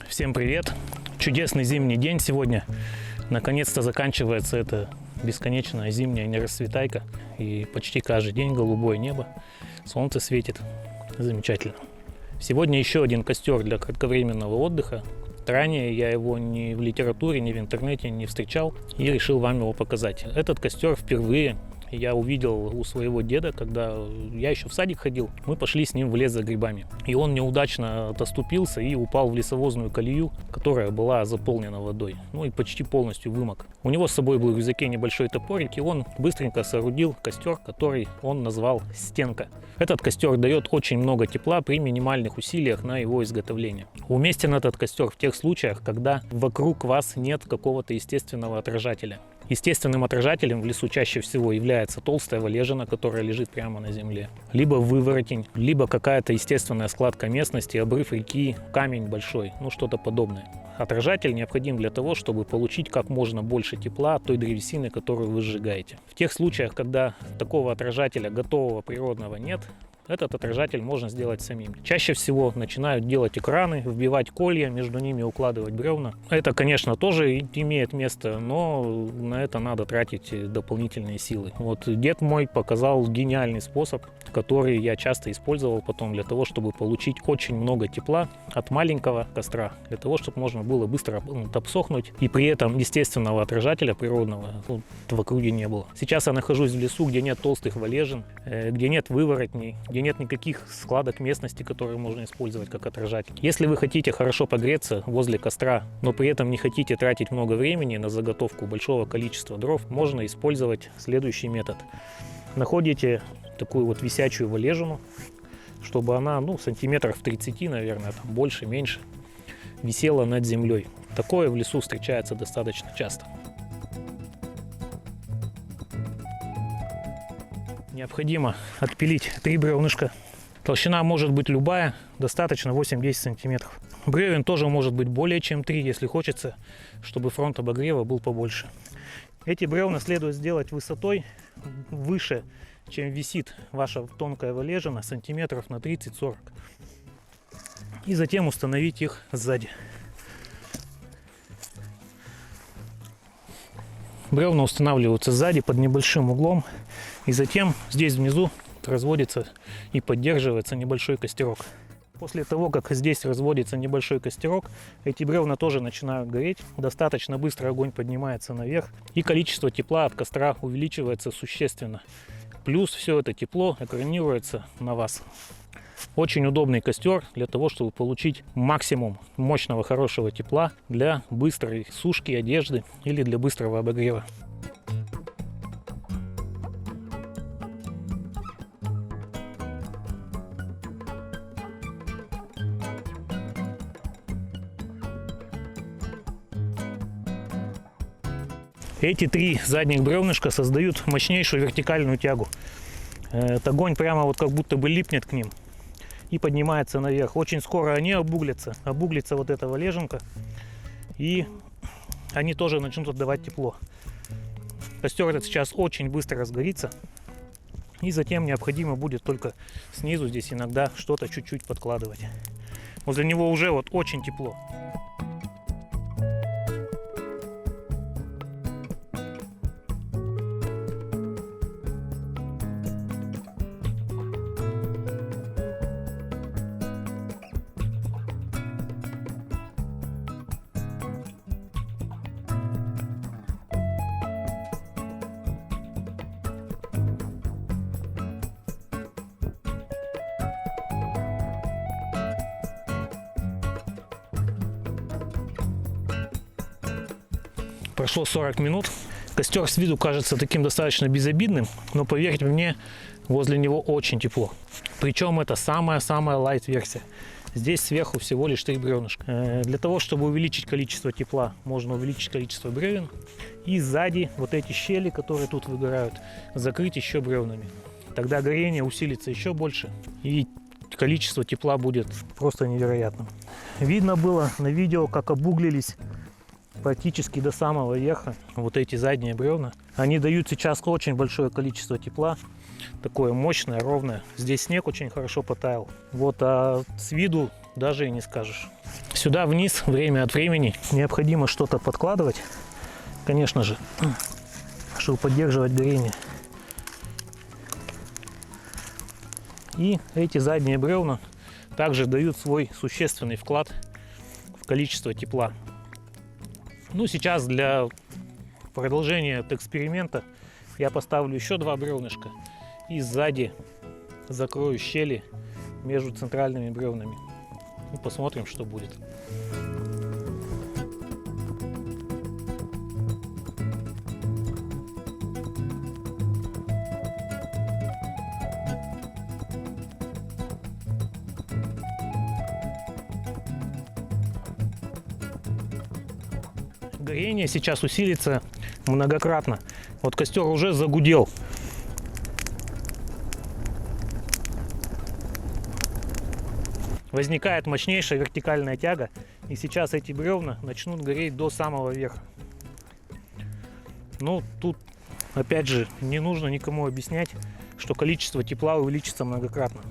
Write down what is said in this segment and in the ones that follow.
Всем привет! Чудесный зимний день сегодня. Наконец-то заканчивается эта бесконечная зимняя нерасцветайка. И почти каждый день голубое небо, солнце светит. Замечательно. Сегодня еще один костер для кратковременного отдыха. Ранее я его ни в литературе, ни в интернете не встречал и решил вам его показать. Этот костер впервые я увидел у своего деда, когда я еще в садик ходил. Мы пошли с ним в лес за грибами. И он неудачно оступился и упал в лесовозную колею, которая была заполнена водой. Ну и почти полностью вымок. У него с собой был в рюкзаке небольшой топорик, и он быстренько соорудил костер, который он назвал «Стенка». Этот костер дает очень много тепла при минимальных усилиях на его изготовление. Уместен этот костер в тех случаях, когда вокруг вас нет какого-то естественного отражателя. Естественным отражателем в лесу чаще всего является толстая валежина, которая лежит прямо на земле, либо выворотень, либо какая-то естественная складка местности, обрыв реки, камень большой, ну что-то подобное. Отражатель необходим для того, чтобы получить как можно больше тепла от той древесины, которую вы сжигаете. В тех случаях, когда такого отражателя готового природного нет, этот отражатель можно сделать самим. Чаще всего начинают делать экраны, вбивать колья, между ними укладывать бревна. Это, конечно, тоже имеет место, но на это надо тратить дополнительные силы. Вот дед мой показал гениальный способ, который я часто использовал потом для того, чтобы получить очень много тепла от маленького костра, для того, чтобы можно было быстро обсохнуть, и при этом естественного отражателя природного в округе не было. Сейчас я нахожусь в лесу, где нет толстых валежин, где нет выворотней, где нет никаких складок местности, которые можно использовать как отражатель. Если вы хотите хорошо погреться возле костра, но при этом не хотите тратить много времени на заготовку большого количества дров, можно использовать следующий метод. Находите такую вот висячую валежину, чтобы она, сантиметров 30, наверное, там больше, меньше, висела над землей. Такое в лесу встречается достаточно часто. Необходимо отпилить 3 бревнышка. Толщина может быть любая, достаточно 8-10 сантиметров. Бревен тоже может быть более чем 3, если хочется, чтобы фронт обогрева был побольше. Эти бревна следует сделать высотой выше, чем висит ваша тонкая валежина, сантиметров на 30-40. И затем установить их сзади. Бревна устанавливаются сзади под небольшим углом, и затем здесь внизу разводится и поддерживается небольшой костерок. После того, как здесь разводится небольшой костерок, эти бревна тоже начинают гореть. Достаточно быстро огонь поднимается наверх, и количество тепла от костра увеличивается существенно. Плюс все это тепло экранируется на вас. Очень удобный костер для того, чтобы получить максимум мощного хорошего тепла для быстрой сушки одежды или для быстрого обогрева. Эти 3 задних бревнышка создают мощнейшую вертикальную тягу. Этот огонь прямо вот как будто бы липнет к ним и поднимается наверх. Очень скоро они обуглятся. Обуглится вот эта валежинка, и они тоже начнут отдавать тепло. Костер этот сейчас очень быстро разгорится, и затем необходимо будет только снизу здесь иногда что-то чуть-чуть подкладывать. Возле него уже вот очень тепло. Прошло 40 минут. Костер с виду кажется таким достаточно безобидным, но поверьте мне, возле него очень тепло. Причем это самая-самая лайт-версия. Здесь сверху всего лишь 3 бревнышка. Для того, чтобы увеличить количество тепла, можно увеличить количество бревен. И сзади вот эти щели, которые тут выгорают, закрыть еще бревнами. Тогда горение усилится еще больше, и количество тепла будет просто невероятным. Видно было на видео, как обуглились практически до самого верха вот эти задние бревна. Они дают сейчас очень большое количество тепла, такое мощное, ровное. Здесь снег очень хорошо потаял. Вот, а с виду даже и не скажешь. Сюда вниз время от времени необходимо что-то подкладывать, конечно же, чтобы поддерживать горение. И эти задние бревна также дают свой существенный вклад в количество тепла. Ну, сейчас для продолжения этого эксперимента я поставлю еще 2 бревнышка и сзади закрою щели между центральными бревнами. И посмотрим, что будет. Горение сейчас усилится многократно. Вот костер уже загудел. Возникает мощнейшая вертикальная тяга, и сейчас эти бревна начнут гореть до самого верха. Ну, тут, опять же, не нужно никому объяснять, что количество тепла увеличится многократно.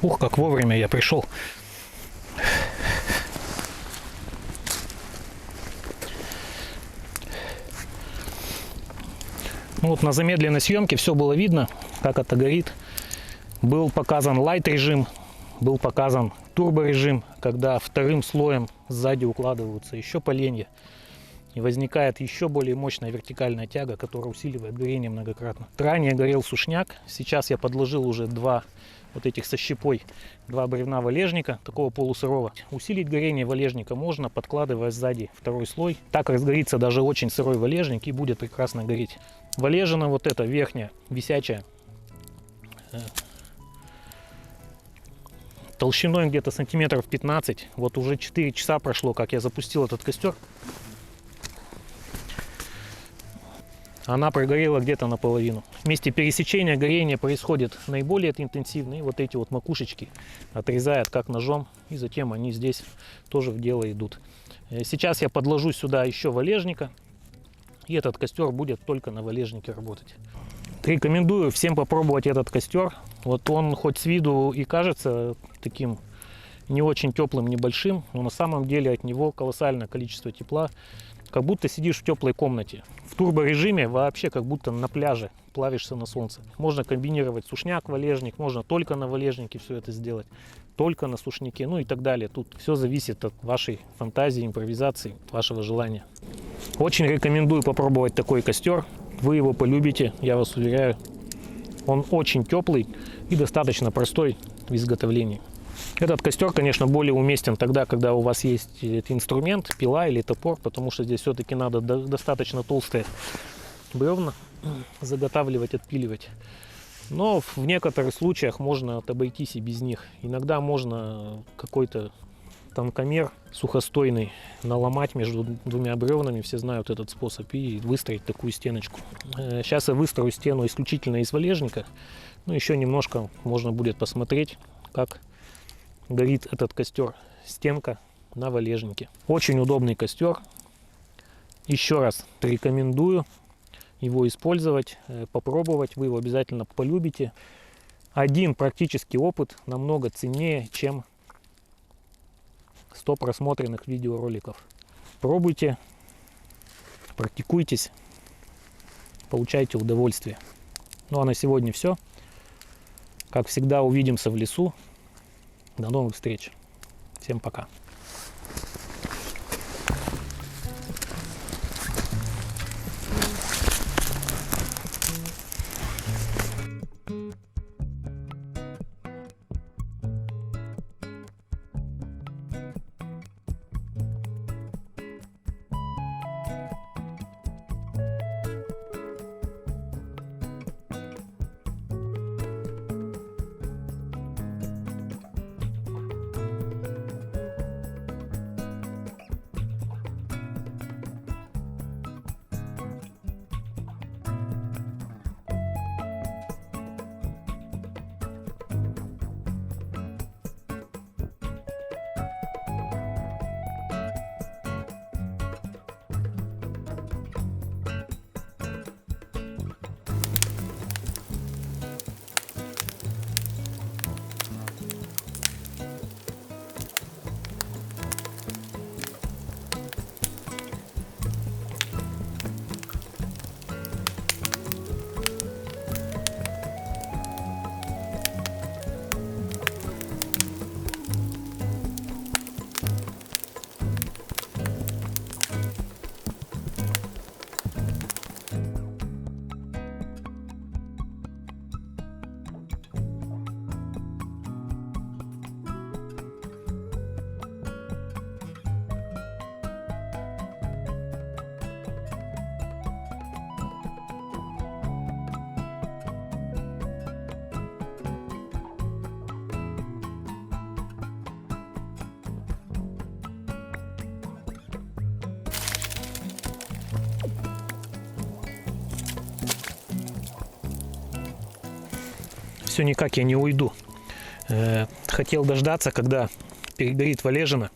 Ух, как вовремя я пришел. Ну вот на замедленной съемке все было видно, как это горит. Был показан лайт режим, был показан турбо режим, когда вторым слоем сзади укладываются еще поленья. И возникает еще более мощная вертикальная тяга, которая усиливает горение многократно. Ранее горел сушняк, сейчас я подложил уже 2 вот этих со щепой, 2 бревна валежника, такого полусырого. Усилить горение валежника можно, подкладывая сзади второй слой. Так разгорится даже очень сырой валежник и будет прекрасно гореть. Валежина вот эта верхняя, висячая, толщиной где-то сантиметров 15. Вот уже 4 часа прошло, как я запустил этот костер. Она прогорела где-то наполовину. В месте пересечения горения происходит наиболее интенсивно. И вот эти вот макушечки отрезают как ножом. И затем они здесь тоже в дело идут. Сейчас я подложу сюда еще валежника. И этот костер будет только на валежнике работать. Рекомендую всем попробовать этот костер. Вот он хоть с виду и кажется таким не очень теплым, небольшим, но на самом деле от него колоссальное количество тепла. Как будто сидишь в теплой комнате. В турборежиме вообще как будто на пляже плавишься на солнце. Можно комбинировать сушняк, валежник, можно только на валежнике все это сделать, только на сушняке, ну и так далее. Тут все зависит от вашей фантазии, импровизации, от вашего желания. Очень рекомендую попробовать такой костер. Вы его полюбите, я вас уверяю. Он очень теплый и достаточно простой в изготовлении. Этот костер, конечно, более уместен тогда, когда у вас есть инструмент, пила или топор, потому что здесь все-таки надо достаточно толстые бревна заготавливать, отпиливать. Но в некоторых случаях можно обойтись и без них. Иногда можно какой-то тонкомер сухостойный наломать между двумя бревнами, все знают этот способ, и выстроить такую стеночку. Сейчас я выстрою стену исключительно из валежника. Ну, еще немножко можно будет посмотреть, как горит этот костер. Стенка на валежнике. Очень удобный костер. Еще раз рекомендую его использовать, попробовать. Вы его обязательно полюбите. Один практический опыт намного ценнее, чем 100 просмотренных видеороликов. Пробуйте, практикуйтесь, получайте удовольствие. Ну а на сегодня все. Как всегда, увидимся в лесу. До новых встреч. Всем пока. Все никак я не уйду. Хотел дождаться, когда перегорит валежина.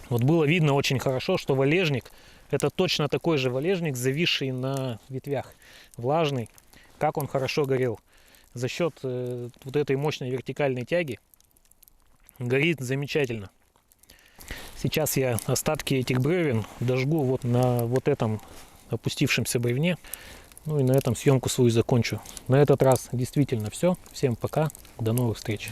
Вот было видно очень хорошо, что валежник — это точно такой же валежник, зависший на ветвях, влажный. Как он хорошо горел. За счет вот этой мощной вертикальной тяги горит замечательно. Сейчас я остатки этих бревен дожгу вот на вот этом опустившемся бревне. Ну и на этом съемку свою закончу. На этот раз действительно все. Всем пока. До новых встреч.